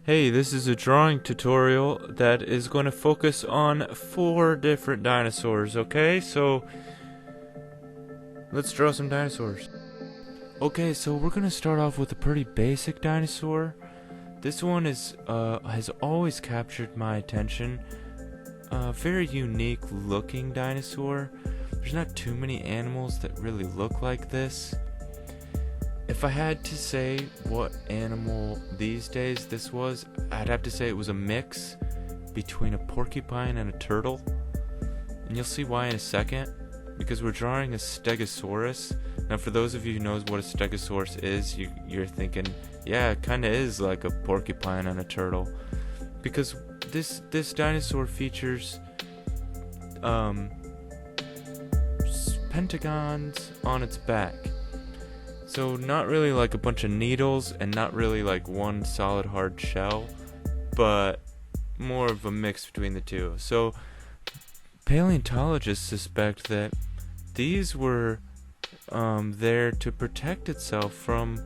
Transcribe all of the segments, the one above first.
Hey, this is a drawing tutorial that is going to focus on 4 different dinosaurs, okay? So, let's draw some dinosaurs. Okay, so we're going to start off with a pretty basic dinosaur. This one has always captured my attention. A very unique looking dinosaur. There's not too many animals that really look like this. If I had to say what animal these days this was, I'd have to say it was a mix between a porcupine and a turtle. And you'll see why in a second, because we're drawing a Stegosaurus. Now for those of you who knows what a Stegosaurus is, you're thinking, yeah, it kinda is like a porcupine and a turtle. Because this dinosaur features pentagons on its back. So not really like a bunch of needles and not really like one solid hard shell, but more of a mix between the two. So paleontologists suspect that these were there to protect itself from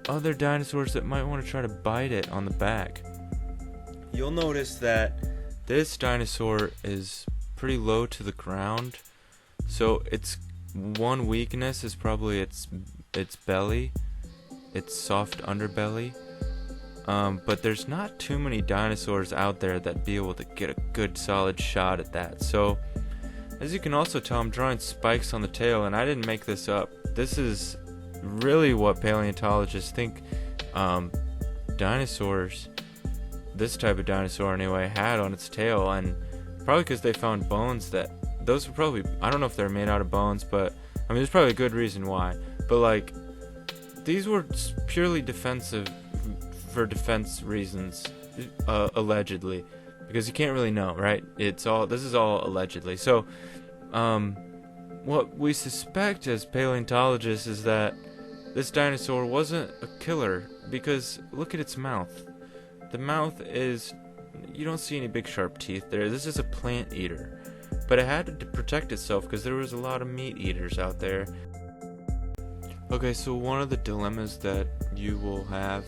other dinosaurs that might want to try to bite it on the back. You'll notice that this dinosaur is pretty low to the ground, so its one weakness is probably its belly, its soft underbelly. But there's not too many dinosaurs out there that be able to get a good solid shot at that. So, as you can also tell, I'm drawing spikes on the tail, and I didn't make this up. This is really what paleontologists think dinosaurs, this type of dinosaur anyway, had on its tail, and probably because they found bones that those were probably, I don't know if they're made out of bones, but I mean there's probably a good reason why, but like these were purely defensive for defense reasons, allegedly, because you can't really know, right? This is all allegedly. So what we suspect as paleontologists is that this dinosaur wasn't a killer, because look at its mouth. The mouth is, you don't see any big sharp teeth there. This is a plant eater. But it had to protect itself because there was a lot of meat eaters out there. Okay, so one of the dilemmas that you will have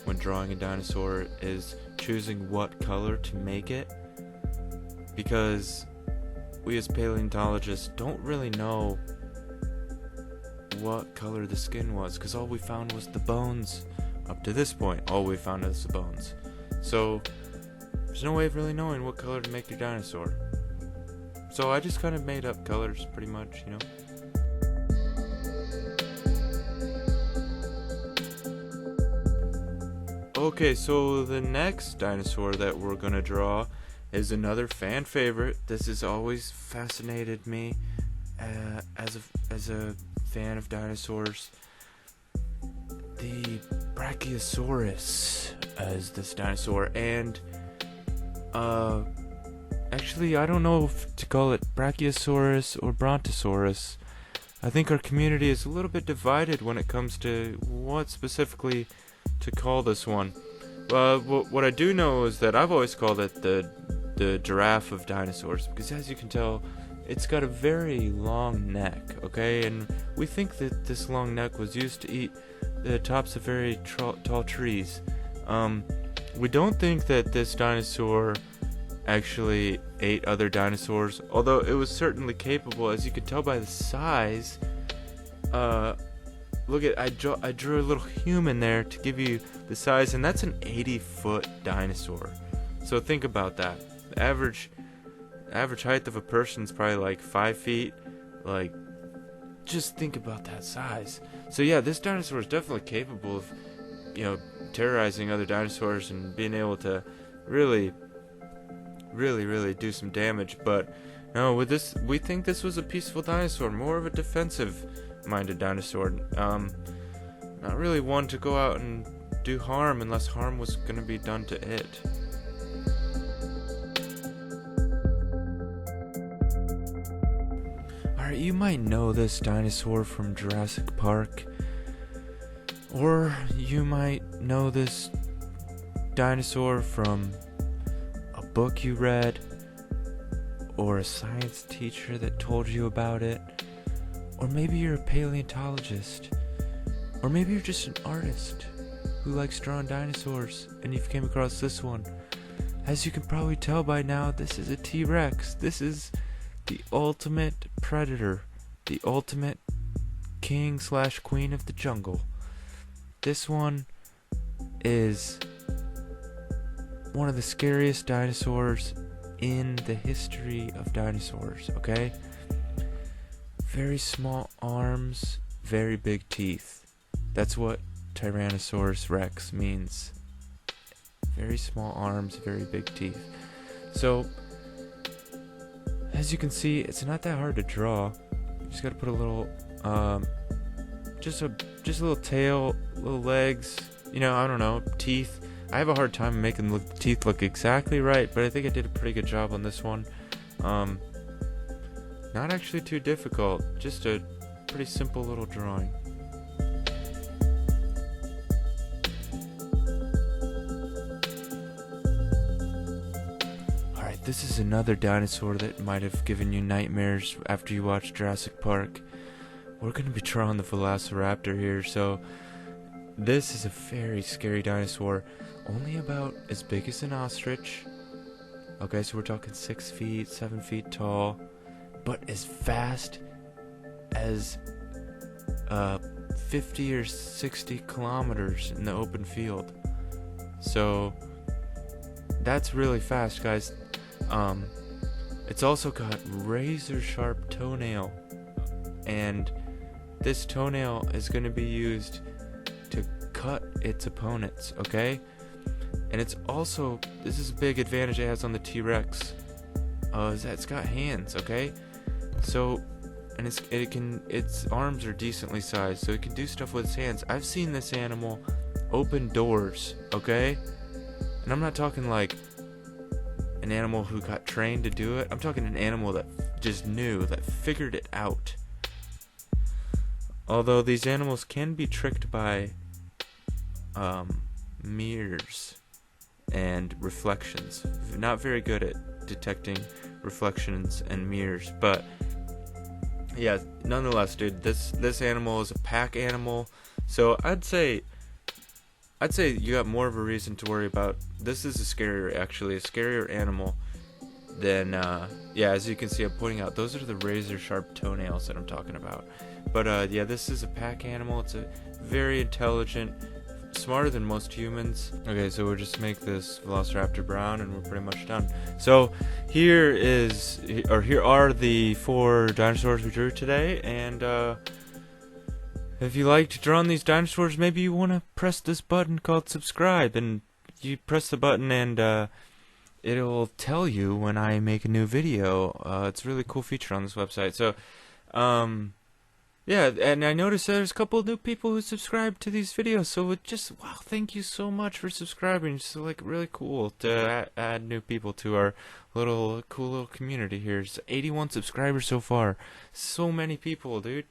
when drawing a dinosaur is choosing what color to make it, because we as paleontologists don't really know what color the skin was, because all we found was the bones. Up to this point, all we found is the bones. So there's no way of really knowing what color to make your dinosaur. So I just kind of made up colors, pretty much, you know. Okay, so the next dinosaur that we're gonna draw is another fan favorite. This has always fascinated me as a fan of dinosaurs. The Brachiosaurus as this dinosaur, and actually, I don't know if to call it Brachiosaurus or Brontosaurus. I think our community is a little bit divided when it comes to what specifically to call this one. What I do know is that I've always called it the giraffe of dinosaurs, because as you can tell, it's got a very long neck, okay? And we think that this long neck was used to eat the tops of very tall trees. We don't think that this dinosaur actually ate other dinosaurs, although it was certainly capable, as you can tell by the size. Look at, I drew a little human there to give you the size, and that's an 80-foot dinosaur. So think about that. The average height of a person is probably like 5 feet. Like, just think about that size. So yeah, this dinosaur is definitely capable of, terrorizing other dinosaurs and being able to really do some damage. But no, with this, we think this was a peaceful dinosaur, more of a defensive minded dinosaur. Not really one to go out and do harm unless harm was going to be done to it. Alright, you might know this dinosaur from Jurassic Park, or you might know this dinosaur from book you read, or a science teacher that told you about it, or maybe you're a paleontologist, or maybe you're just an artist, who likes drawing dinosaurs, and you've came across this one. As you can probably tell by now, this is a T-Rex. This is the ultimate predator, the ultimate king / queen of the jungle. This one is one of the scariest dinosaurs in the history of dinosaurs, okay? Very small arms, very big teeth. That's what Tyrannosaurus Rex means. Very small arms, very big teeth. So, as you can see, it's not that hard to draw. You just gotta put a little, just a little tail, little legs, you know, I don't know, teeth. I have a hard time making the teeth look exactly right, but I think I did a pretty good job on this one. Not actually too difficult, just a pretty simple little drawing. Alright, this is another dinosaur that might have given you nightmares after you watched Jurassic Park. We're going to be drawing the Velociraptor here, so this is a very scary dinosaur. Only about as big as an ostrich. Okay, so we're talking 6 feet, 7 feet tall, but as fast as 50 or 60 kilometers in the open field. So that's really fast, guys. It's also got razor sharp toenail, and this toenail is going to be used to cut its opponents, okay? And it's also, this is a big advantage it has on the T-Rex, is that it's got hands, okay? So, and its arms are decently sized, so it can do stuff with its hands. I've seen this animal open doors, okay? And I'm not talking like an animal who got trained to do it. I'm talking an animal that just knew, that figured it out. Although these animals can be tricked by mirrors and reflections. Not very good at detecting reflections and mirrors, but yeah, nonetheless, dude, this animal is a pack animal, so I'd say you got more of a reason to worry about. This is a scarier animal than yeah, as you can see, I'm pointing out, those are the razor sharp toenails that I'm talking about. But yeah, this is a pack animal. It's a very intelligent, smarter than most humans. Okay, so we'll just make this Velociraptor brown and we're pretty much done. So here are the 4 dinosaurs we drew today, and if you liked drawing these dinosaurs, maybe you want to press this button called subscribe, and you press the button and it'll tell you when I make a new video. It's a really cool feature on this website. So yeah, and I noticed there's a couple of new people who subscribe to these videos, so it just, wow, thank you so much for subscribing. It's like really cool to add new people to our cool little community here. It's 81 subscribers so far. So many people, dude.